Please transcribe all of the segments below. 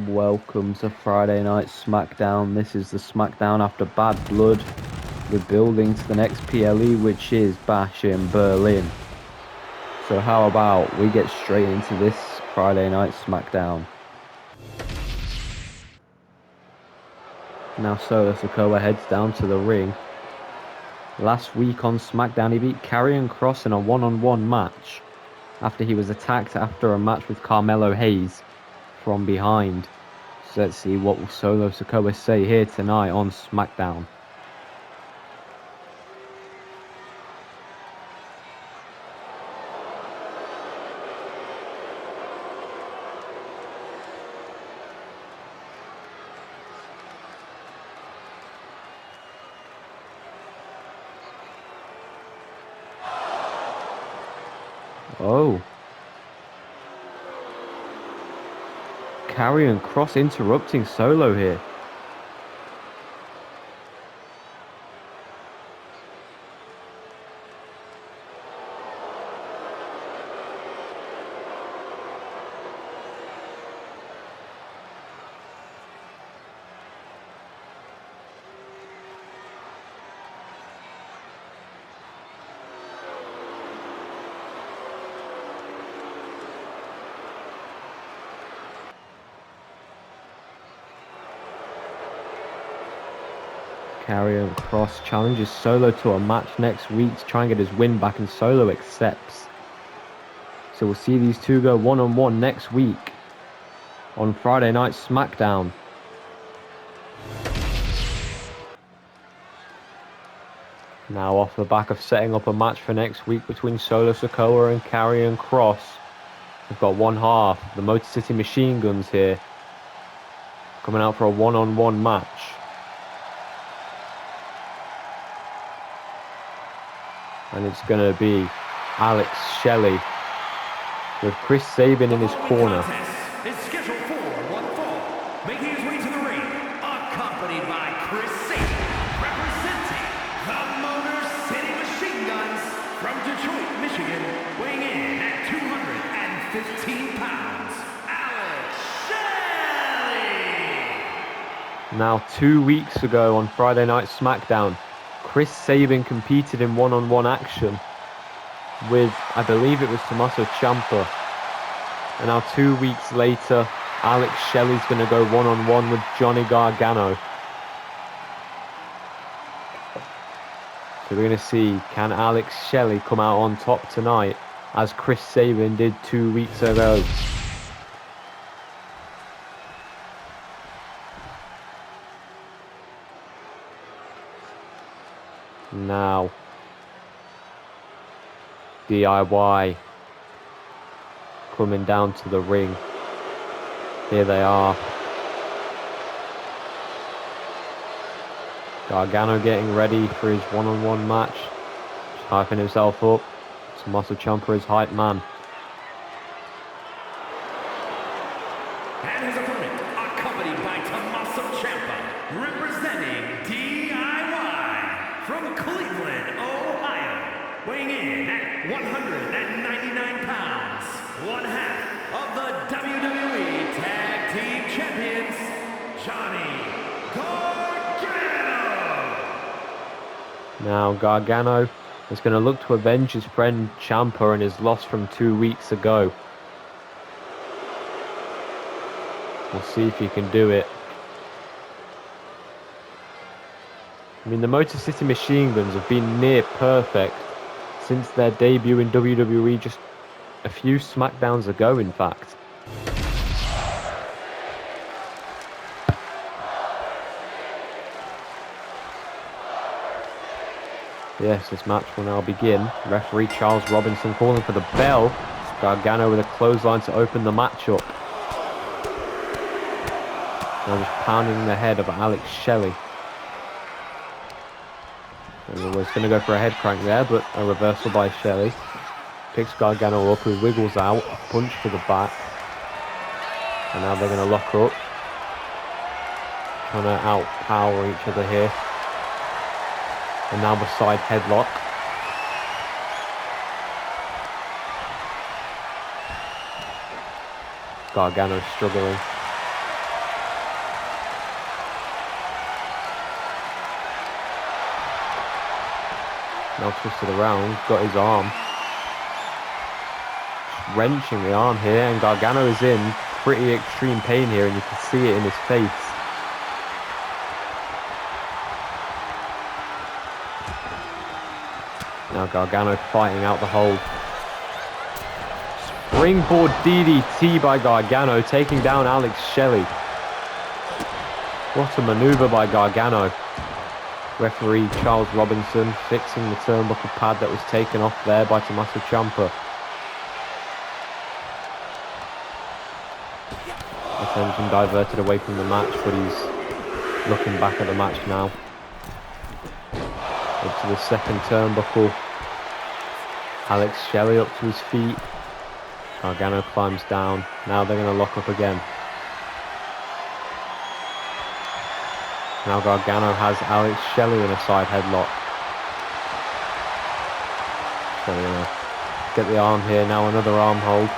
Welcome to Friday Night SmackDown. This is the SmackDown after Bad Blood. We're building to the next PLE, which is Bash in Berlin. So how about we get straight into this Friday Night SmackDown. Now Solo Sikoa heads down to the ring. Last week on SmackDown, he beat Karrion Kross in a one-on-one match after he was attacked after a match with Carmelo Hayes from behind. So let's see what will Solo Sikoa say here tonight on SmackDown. Oh. Karrion Kross interrupting Solo here. Karrion Kross challenges Solo to a match next week to try and get his win back, and Solo accepts. So we'll see these two go one-on-one next week on Friday Night SmackDown. Now off the back of setting up a match for next week between Solo Sikoa and Karrion Kross, we've got one half, the Motor City Machine Guns here, coming out for a one-on-one match. And it's going to be Alex Shelley with Chris Sabin in his corner. Is scheduled for one fall, making his way to the ring, accompanied by Chris Sabin, representing the Motor City Machine Guns from Detroit, Michigan, weighing in at 215 pounds, Alex Shelley. Now 2 weeks ago on Friday Night SmackDown, Chris Sabin competed in one-on-one action with, I believe it was Tommaso Ciampa. And now 2 weeks later, Alex Shelley's going to go one-on-one with Johnny Gargano. So we're going to see, can Alex Shelley come out on top tonight, as Chris Sabin did 2 weeks ago. Now, DIY coming down to the ring. Here they are. Gargano getting ready for his one-on-one match. Just hyping himself up. Tommaso Ciampa is hype man. And his opponent, accompanied by Tommaso Ciampa, representing DIY from Cleveland, Ohio, weighing in at 199 pounds, one half of the WWE Tag Team Champions, Johnny Gargano. Now Gargano is going to look to avenge his friend Ciampa and his loss from 2 weeks ago. We'll see if he can do it. I mean, the Motor City Machine Guns have been near perfect since their debut in WWE just a few SmackDowns ago, in fact. Yes, this match will now begin. Referee Charles Robinson calling for the bell. Gargano with a clothesline to open the match up. Now just pounding the head of Alex Shelley. And was going to go for a head crank there, but a reversal by Shelley. Picks Gargano up, who wiggles out, a punch to the back. And now they're going to lock up. Trying to outpower each other here. And now the side headlock. Gargano struggling. Now twisted around, got his arm. Just wrenching the arm here, and Gargano is in pretty extreme pain here, and you can see it in his face. Now Gargano fighting out the hold. Springboard DDT by Gargano, taking down Alex Shelley. What a maneuver by Gargano. Referee Charles Robinson fixing the turnbuckle pad that was taken off there by Tommaso Ciampa. Attention diverted away from the match, but he's looking back at the match now. Up to the second turnbuckle. Alex Shelley up to his feet. Gargano climbs down. Now they're going to lock up again. Now Gargano has Alex Shelley in a side headlock. Shelley going to get the arm here. Now another arm hold.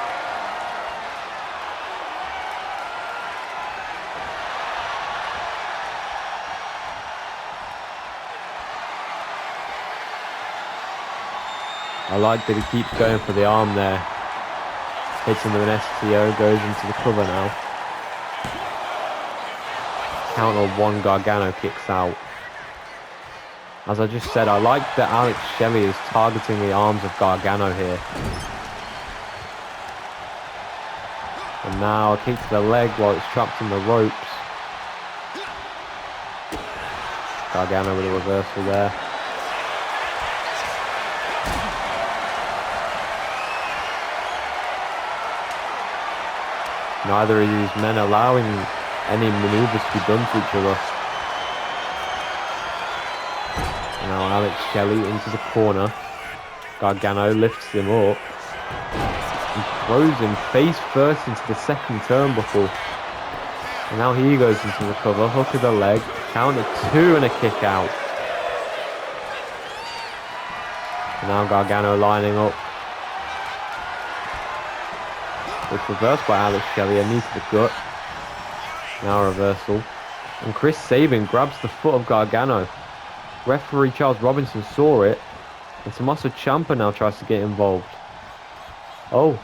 I like that he keeps going for the arm there. Hits him with an STO, goes into the cover now. Count of one, Gargano kicks out. As I just said, I like that Alex Shelley is targeting the arms of Gargano here. And now a kick to the leg while it's trapped in the ropes. Gargano with a reversal there. Neither of these men allowing any maneuvers to be done to each other. And now Alex Shelley into the corner. Gargano lifts him up and throws him face first into the second turnbuckle. And now he goes into the cover, hook of the leg, count of 2 and a kick out. And now Gargano lining up. It's reversed by Alex Shelley, a knee to the gut. Now a reversal. And Chris Sabin grabs the foot of Gargano. Referee Charles Robinson saw it. And Tommaso Ciampa now tries to get involved. Oh.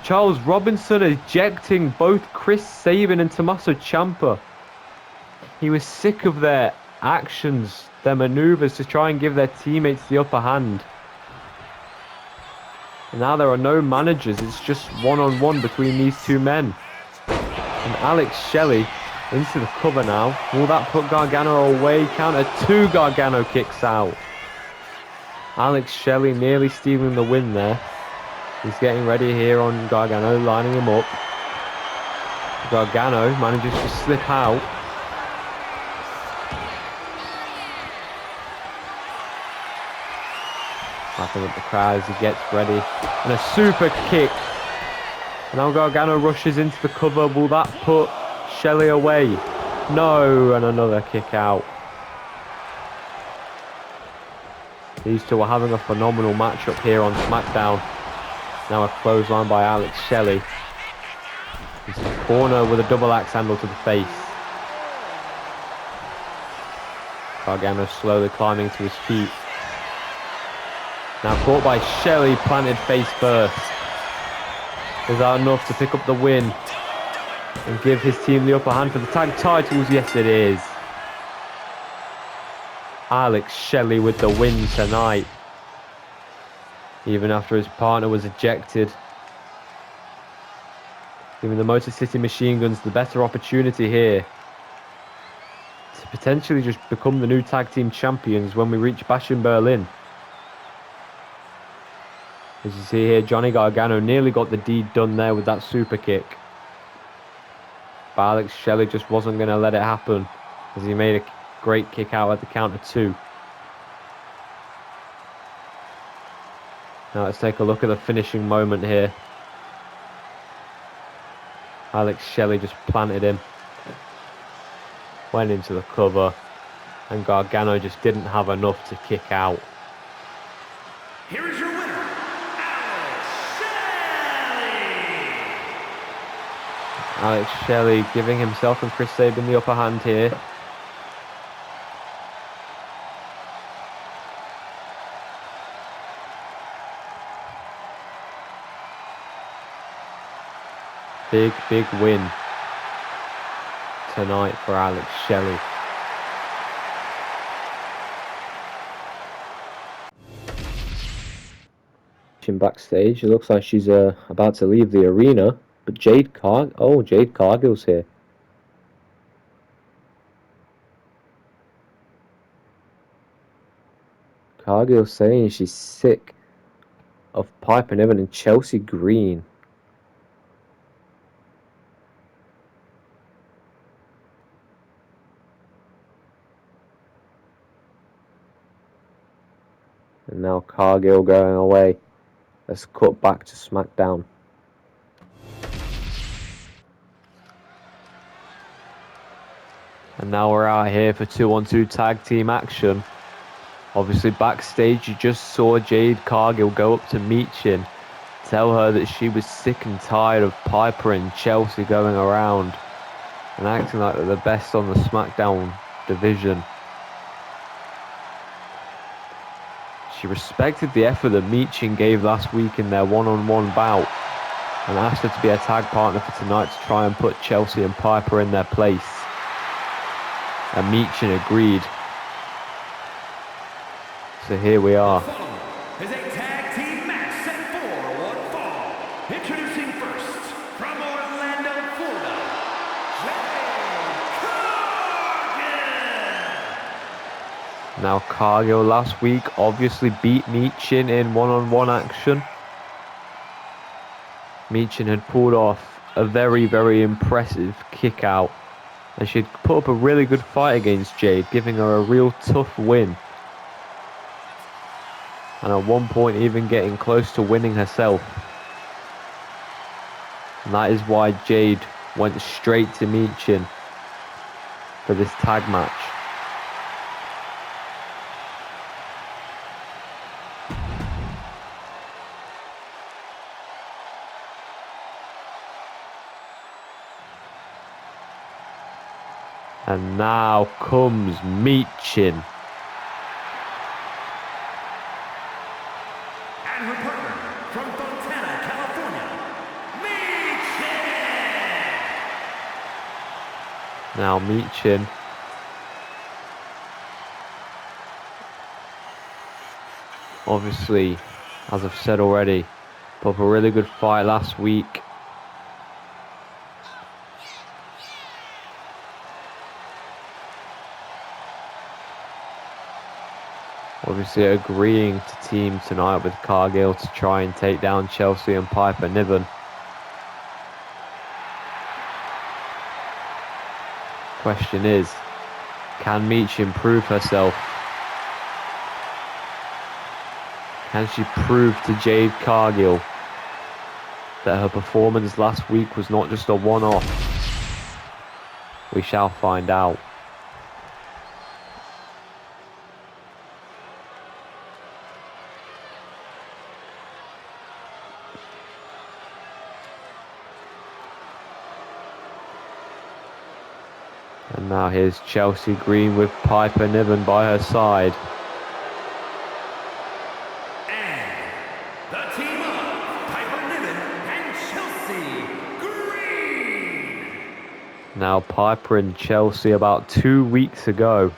Charles Robinson ejecting both Chris Sabin and Tommaso Ciampa. He was sick of their actions, their maneuvers to try and give their teammates the upper hand. Now there are no managers, it's just one-on-one between these two men. And Alex Shelley into the cover now. Will that put Gargano away? Count of 2, Gargano kicks out. Alex Shelley nearly stealing the win there. He's getting ready here on Gargano, lining him up. Gargano manages to slip out. Laughing at the crowd as he gets ready. And a super kick. And now Gargano rushes into the cover. Will that put Shelley away? No. And another kick out. These two are having a phenomenal matchup here on SmackDown. Now a clothesline by Alex Shelley. Into the corner with a double axe handle to the face. Gargano slowly climbing to his feet. Now caught by Shelley, planted face first. Is that enough to pick up the win and give his team the upper hand for the tag titles? Yes, it is. Alex Shelley with the win tonight. Even after his partner was ejected. Giving the Motor City Machine Guns the better opportunity here to potentially just become the new tag team champions when we reach Bash in Berlin. As you see here, Johnny Gargano nearly got the deed done there with that super kick. But Alex Shelley just wasn't going to let it happen as he made a great kick out at the count of 2. Now let's take a look at the finishing moment here. Alex Shelley just planted him. Went into the cover. And Gargano just didn't have enough to kick out. Here is your winner, Alex Shelley! Alex Shelley giving himself and Chris Sabin the upper hand here. big win tonight for Alex Shelley. Backstage, it looks like she's about to leave the arena, but Jade Cargill's here. Cargill's saying she's sick of Piper Niven and Chelsea Green. And now Cargill going away. Let's cut back to SmackDown. And now we're out here for 2-on-2 tag team action. Obviously backstage you just saw Jade Cargill go up to Michin, tell her that she was sick and tired of Piper and Chelsea going around and acting like they're the best on the SmackDown division. She respected the effort that Michin gave last week in their one-on-one bout and asked her to be a tag partner for tonight to try and put Chelsea and Piper in their place. And Michin agreed. So here we are. Is a tag team match set for one fall. Introducing first, from Orlando, Florida, Jade Cargill. Now Cargill last week obviously beat Michin in one-on-one action. Michin had pulled off a very impressive kick out, and she'd put up a really good fight against Jade, giving her a real tough win. And at one point even getting close to winning herself. And that is why Jade went straight to Michin for this tag match. And now comes Michin. And her partner from Fontana, California, Michin. Now Michin obviously, as I've said already, put up a really good fight last week. Obviously agreeing to team tonight with Cargill to try and take down Chelsea and Piper Niven. Question is, can Michin prove herself? Can she prove to Jade Cargill that her performance last week was not just a one-off? We shall find out. And now here's Chelsea Green with Piper Niven by her side. And the team of Piper Niven and Chelsea Green. Now Piper and Chelsea about 2 weeks ago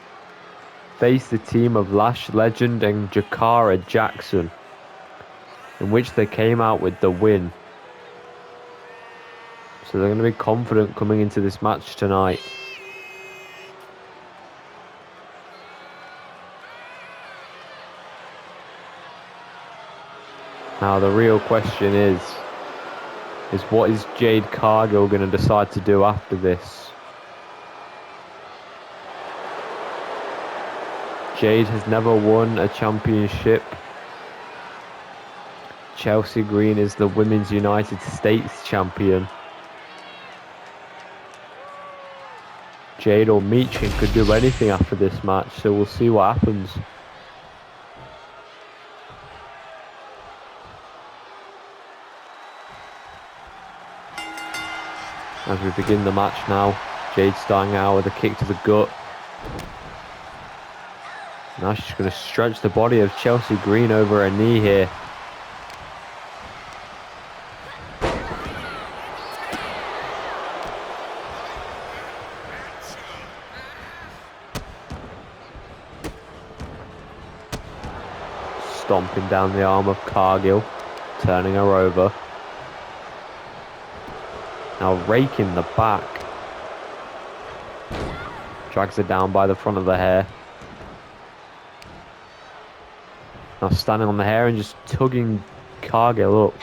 faced the team of Lash Legend and Jakara Jackson, in which they came out with the win. So they're going to be confident coming into this match tonight. Now the real question is what is Jade Cargill going to decide to do after this? Jade has never won a championship. Chelsea Green is the Women's United States champion. Jade or Michin could do anything after this match, so we'll see what happens. As we begin the match now, Jade starting out with a kick to the gut. Now she's going to stretch the body of Chelsea Green over her knee here. stomping down the arm of Cargill, turning her over. Now raking the back. Drags her down by the front of the hair. Now standing on the hair and just tugging Cargill up.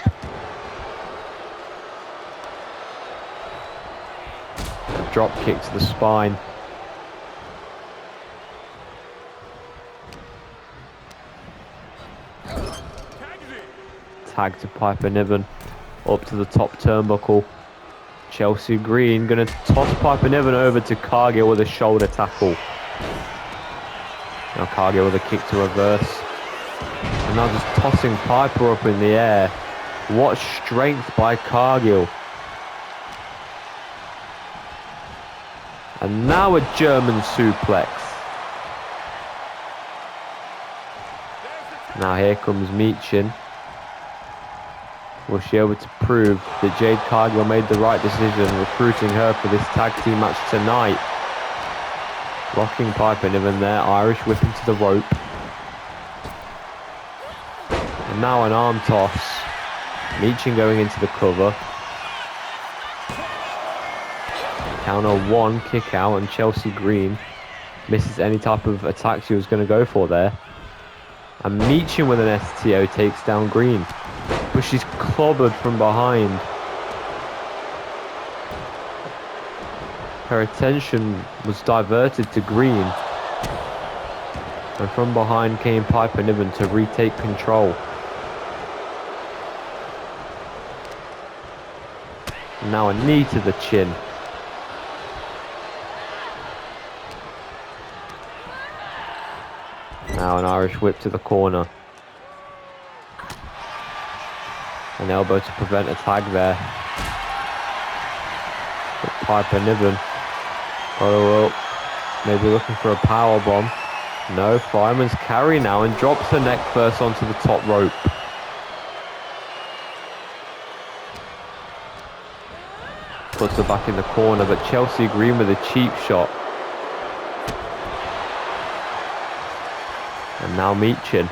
A drop kick to the spine. Tag to Piper Niven. Up to the top turnbuckle. Chelsea Green going to toss Piper Niven over to Cargill with a shoulder tackle. Now Cargill with a kick to reverse. And now just tossing Piper up in the air. What strength by Cargill. And now a German suplex. Now here comes Meechin. Was she able to prove that Jade Cargill made the right decision recruiting her for this tag team match tonight? Locking Piper Niven there, Irish whip into the rope. And now an arm toss. Meechin going into the cover. Counter one, kick out, and Chelsea Green misses any type of attack she was going to go for there. And Meechin with an STO takes down Green. But she's clobbered from behind. Her attention was diverted to Green. And from behind came Piper Niven to retake control. And now a knee to the chin. Now an Irish whip to the corner. An elbow to prevent a tag there. But Piper Niven got her up. Maybe looking for a power bomb. No, Fireman's carry now and drops her neck first onto the top rope. Puts her back in the corner, but Chelsea Green with a cheap shot. And now Meechin.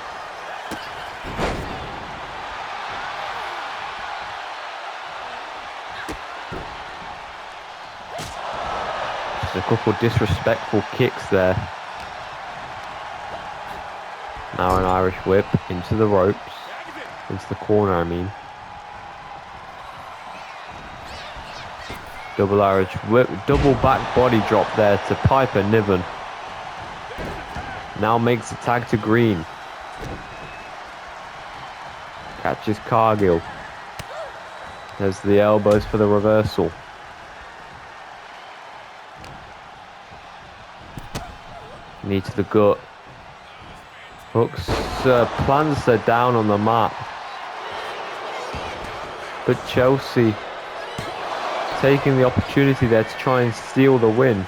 Just a couple disrespectful kicks there. Now an Irish whip into the ropes. Into the corner, I mean. Double Irish whip, double back body drop there to Piper Niven. Now makes the tag to Green. Catches Cargill. There's the elbows for the reversal. Knee to the gut. Hooks, plants her down on the mat. But Chelsea taking the opportunity there to try and steal the win.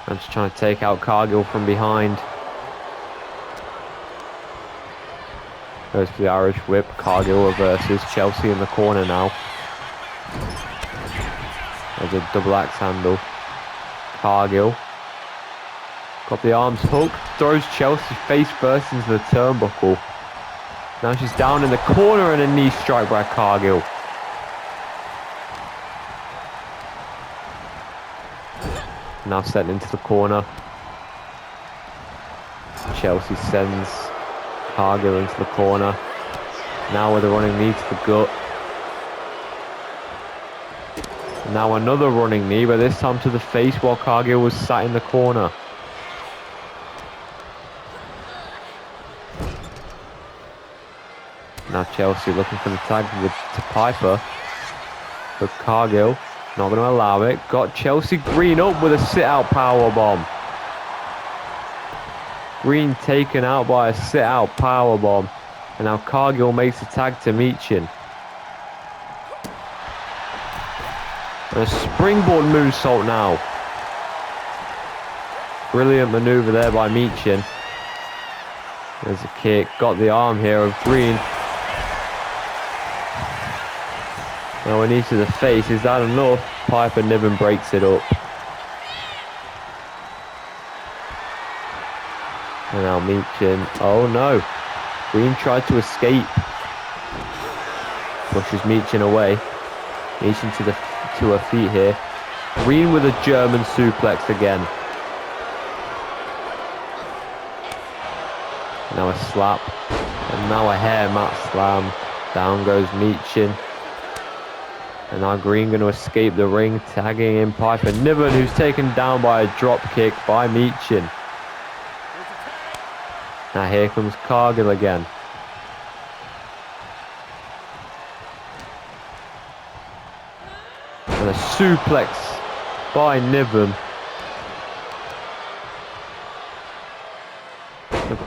I'm just trying to take out Cargill from behind. Goes for the Irish whip. Cargill reverses. Chelsea in the corner now. There's a double axe handle. Cargill. Got the arms hooked. Throws Chelsea face first into the turnbuckle. Now she's down in the corner and a knee strike by Cargill. Now set into the corner. Chelsea sends Cargill into the corner. Now with a running knee to the gut. Now another running knee, but this time to the face while Cargill was sat in the corner. Now Chelsea looking for the tag to Piper. But Cargill not going to allow it. Got Chelsea Green up with a sit-out powerbomb. Green taken out by a sit-out powerbomb. And now Cargill makes the tag to Meechin. And a springboard moonsault now. Brilliant maneuver there by Meechin. There's a kick. Got the arm here of Green. Now a knee to the face. Is that enough? Piper Niven breaks it up. And now Meechin. Oh no. Green tried to escape. Pushes Meechin away. Meechin to her feet here. Green with a German suplex again. Now a slap. And now a hair mat slam. Down goes Meechin. And now Green going to escape the ring, tagging in Piper Niven, who's taken down by a drop kick by Meechin. Now here comes Cargill again. And a suplex by Niven.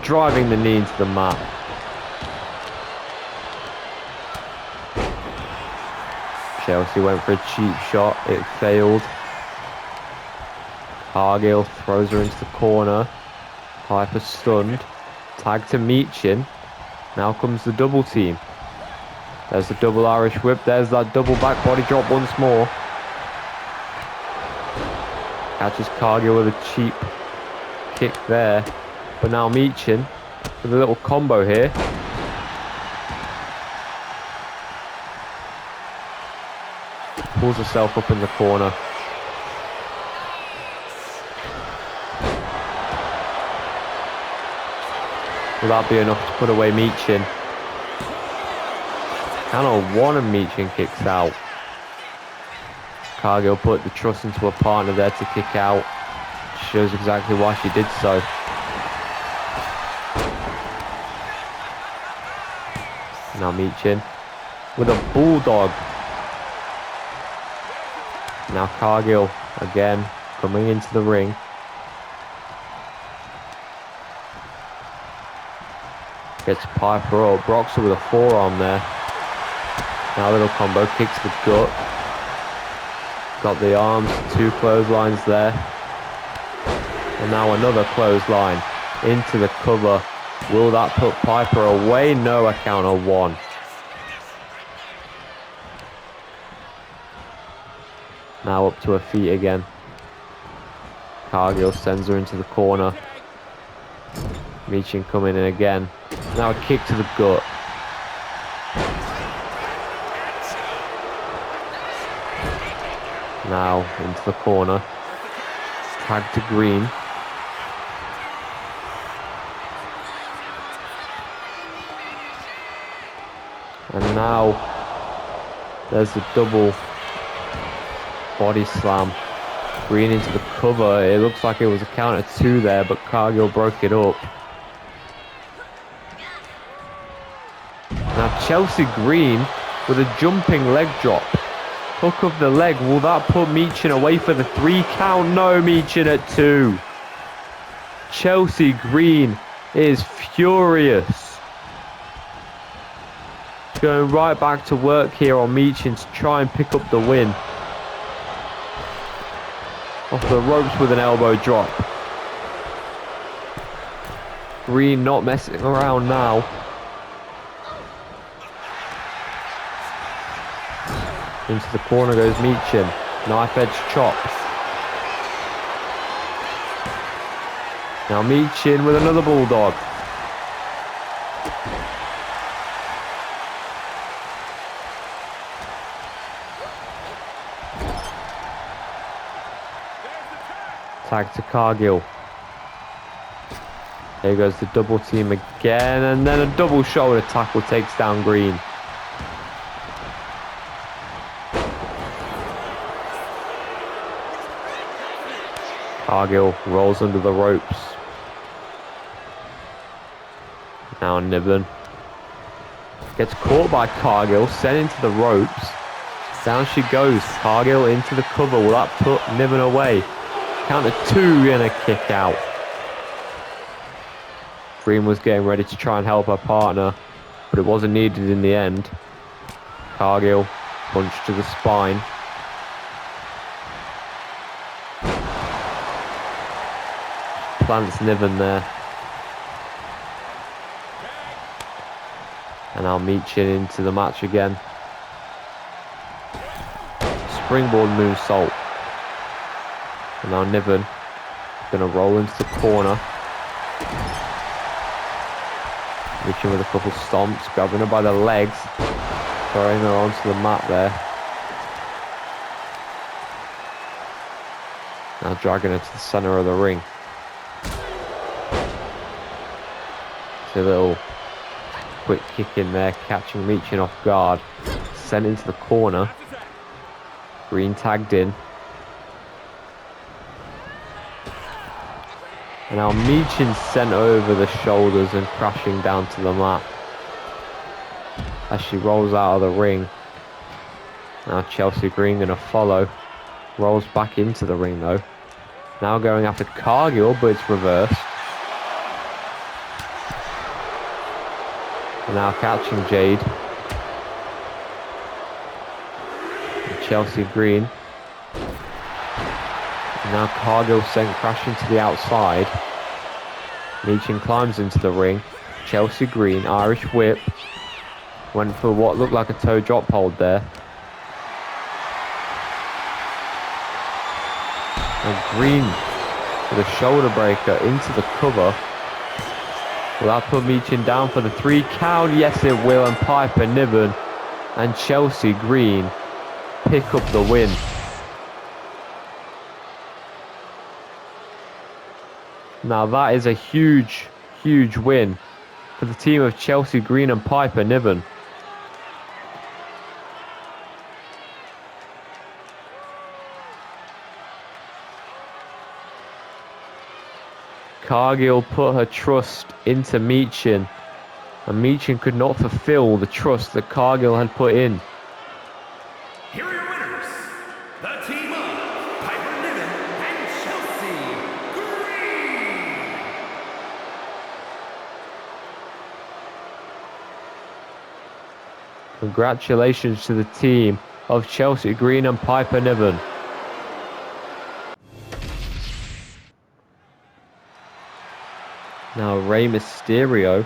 Driving the knee into the mat. Chelsea went for a cheap shot. It failed. Cargill throws her into the corner. Piper stunned. Tag to Meechin. Now comes the double team. There's the double Irish whip. There's that double back body drop once more. Catches Cargill with a cheap kick there. But now Meechin with a little combo here. Pulls herself up in the corner. Will that be enough to put away Meechin? Channel 1 and Meechin kicks out. Cargill put the trust into her partner there to kick out. Shows exactly why she did so. Now Meechin with a bulldog. Now Cargill again coming into the ring. Gets Piper up. Rocks her with a forearm there. Now a little combo. Kicks the gut. Got the arms. 2 clotheslines there. And now another clothesline into the cover. Will that put Piper away? No, a count of 1. Now up to her feet again. Cargill sends her into the corner. Meechin coming in again. Now a kick to the gut. Now into the corner. Tag to Green. And now there's the double body slam. Green into the cover. It looks like it was a count of 2 there, but Cargill broke it up. Now Chelsea Green with a jumping leg drop. Hook of the leg. Will that put Meechin away for the 3 count? No, Meechin at 2. Chelsea Green is furious. Going right back to work here on Meechin to try and pick up the win. Off the ropes with an elbow drop. Green not messing around now. Into the corner goes Meechin. Knife edge chop. Now Meechin with another bulldog. Tag to Cargill. Here goes the double team again, and then a double shoulder tackle takes down Green. Cargill rolls under the ropes. Now Niven gets caught by Cargill, sent into the ropes. Down she goes. Cargill into the cover. Will that put Niven away? Count of 2 and a kick out. Green was getting ready to try and help her partner, but it wasn't needed in the end. Cargill punch to the spine. Plants Niven there. And now Meechin into the match again. Springboard moonsault. And now Niven gonna roll into the corner. Reaching with a couple stomps, grabbing her by the legs, throwing her onto the mat there. Now dragging her to the center of the ring. It's a little quick kick in there, catching Meechin off guard. Sent into the corner. Green tagged in. And now Meechin sent over the shoulders and crashing down to the mat as she rolls out of the ring. Now Chelsea Green gonna follow. Rolls back into the ring though. Now going after Cargill, but it's reversed. And now catching Jade. And Chelsea Green. And now Cargill sent crashing to the outside. Meechin climbs into the ring. Chelsea Green, Irish whip. Went for what looked like a toe drop hold there. And Green with a shoulder breaker into the cover. Will that put Meechin down for the 3 count? Yes, it will. And Piper Niven and Chelsea Green pick up the win. Now that is a huge, huge win for the team of Chelsea Green and Piper Niven. Cargill put her trust into Meechin, and Meechin could not fulfill the trust that Cargill had put in. Here are your winners, the team of Piper Niven and Chelsea Green. Congratulations to the team of Chelsea Green and Piper Niven. Now Rey Mysterio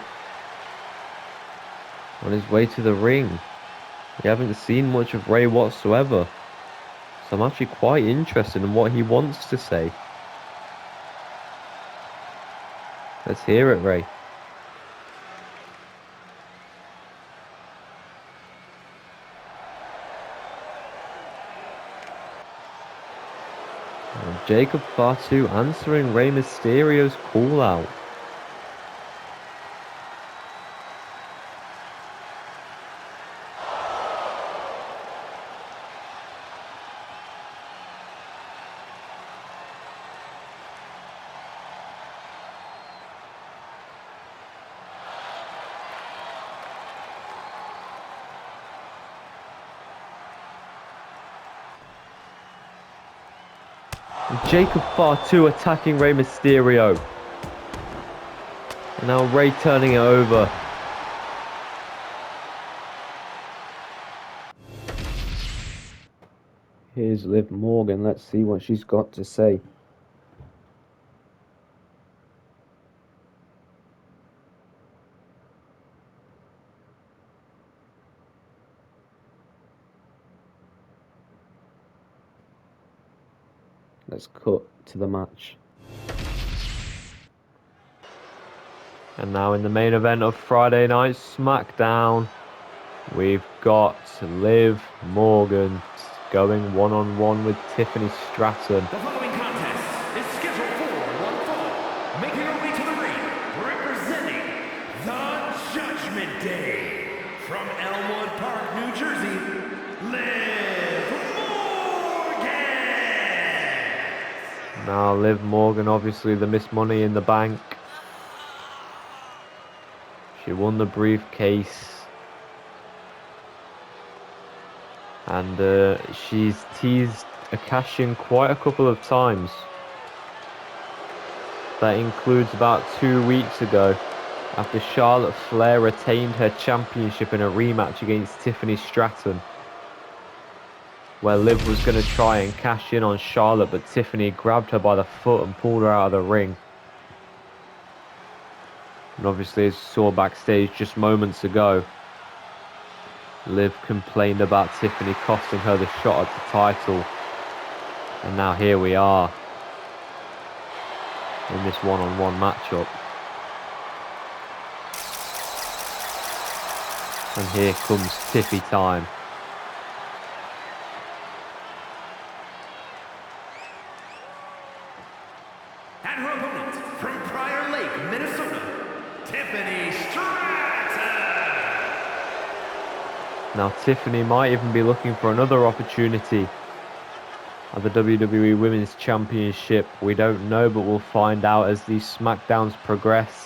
on his way to the ring. We haven't seen much of Rey whatsoever, so I'm actually quite interested in what he wants to say. Let's hear it, Rey. And Jacob Fatu answering Rey Mysterio's call out. Jacob Fatu attacking Rey Mysterio. And now Rey turning it over. Here's Liv Morgan. Let's see what she's got to say. Let's cut to the match. And now in the main event of Friday Night SmackDown, we've got Liv Morgan going one-on-one with Tiffany Stratton. The following contest is scheduled for one fall. Making her way to the ring, representing the Judgment Day from Elmwood Park, New Jersey, Liv Morgan. Now Liv Morgan, obviously the Miss Money in the Bank. She won the briefcase. And she's teased a cash-in quite a couple of times. That includes about 2 weeks ago, after Charlotte Flair retained her championship in a rematch against Tiffany Stratton, where Liv was going to try and cash in on Charlotte, but Tiffany grabbed her by the foot and pulled her out of the ring. And obviously, as you saw backstage just moments ago, Liv complained about Tiffany costing her the shot at the title. And now here we are in this one-on-one matchup. And here comes Tiffy time. And her opponent from Prior Lake, Minnesota, Tiffany Stratton. Now Tiffany might even be looking for another opportunity at the WWE Women's Championship. We don't know, but we'll find out as these SmackDowns progress.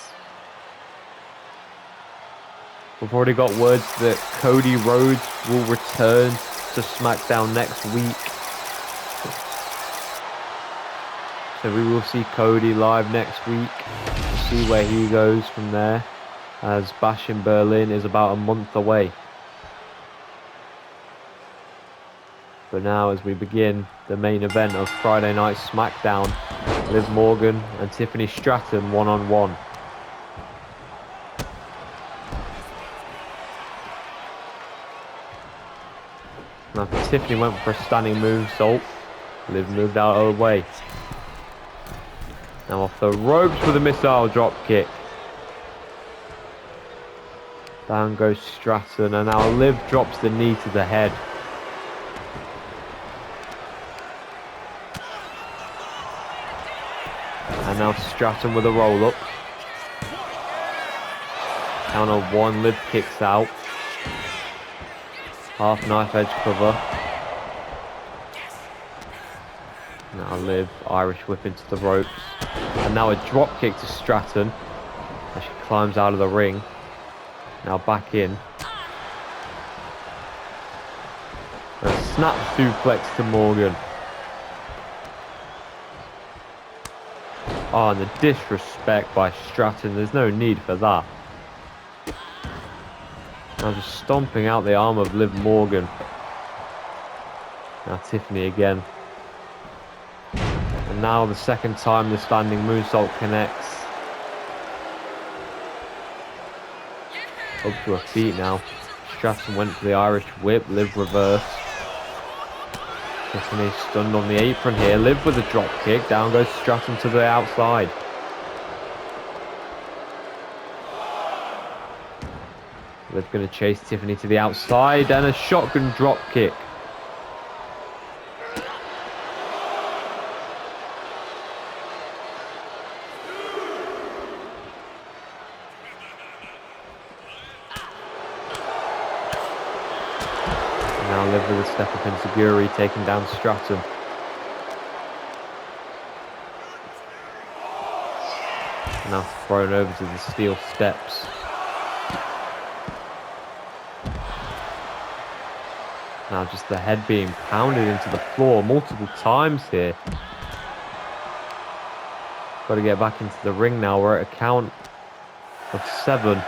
We've already got words that Cody Rhodes will return to SmackDown next week. So we will see Cody live next week. We'll see where he goes from there, as Bash in Berlin is about a month away. But now, as we begin the main event of Friday Night SmackDown, Liv Morgan and Tiffany Stratton one-on-one. Now Tiffany went for a standing moonsault. Liv moved out of the way. Now off the ropes with a missile drop kick. Down goes Stratton, and now Liv drops the knee to the head. And now Stratton with a roll up. Count of one, Liv kicks out. Half knife edge cover. Now Liv, Irish whip into the ropes. And now a drop kick to Stratton as she climbs out of the ring. Now back in. And a snap suplex to Morgan. Oh, and the disrespect by Stratton. There's no need for that. Now just stomping out the arm of Liv Morgan. Now Tiffany again. And now the second time the standing moonsault connects. Up to her feet now. Stratton went for the Irish whip. Liv reversed. Tiffany stunned on the apron here. Liv with a drop kick. Down goes Stratton to the outside. Liv going to chase Tiffany to the outside, and a shotgun drop kick. And now Liv with a step up into Guri, taking down Stratton. And now thrown over to the steel steps. Now just the head being pounded into the floor multiple times here. Got to get back into the ring now. We're at a count of 7.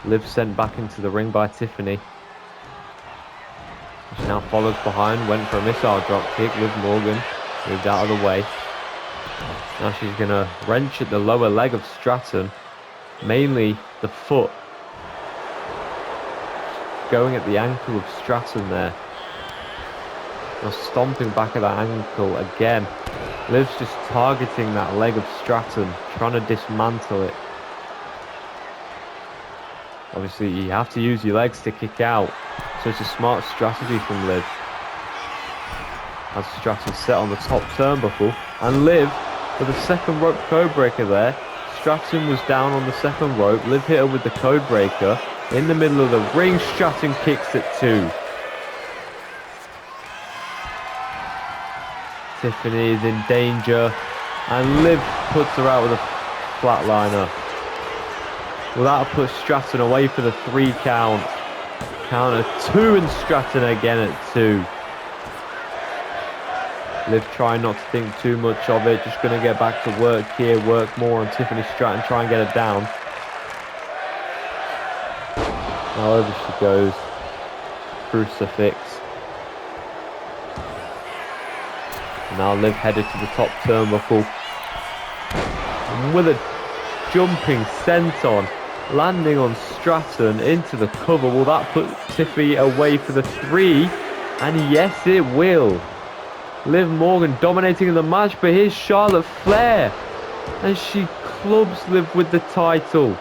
Liv sent back into the ring by Tiffany. She now follows behind, went for a missile drop kick. Liv Morgan moved out of the way. Now she's going to wrench at the lower leg of Stratton, mainly the foot. Going at the ankle of Stratton there. Now stomping back at that ankle again. Liv's just targeting that leg of Stratton, trying to dismantle it. Obviously you have to use your legs to kick out, so it's a smart strategy from Liv. As Stratton set on the top turnbuckle, and Liv with a second rope code breaker there. Stratton was down on the second rope. Liv hit her with the code breaker. In the middle of the ring, Stratton kicks at 2. Tiffany is in danger, and Liv puts her out with a flatliner. Well, that'll put Stratton away for the 3 count. Count of 2, and Stratton again at 2. Liv trying not to think too much of it, just going to get back to work here, work more on Tiffany Stratton, try and get her down. Now over she goes. Crucifix. Now Liv headed to the top turnbuckle. And with a jumping senton, landing on Stratton into the cover. Will that put Tiffy away for the 3? And yes, it will. Liv Morgan dominating the match, but here's Charlotte Flair. And she clubs Liv with the title.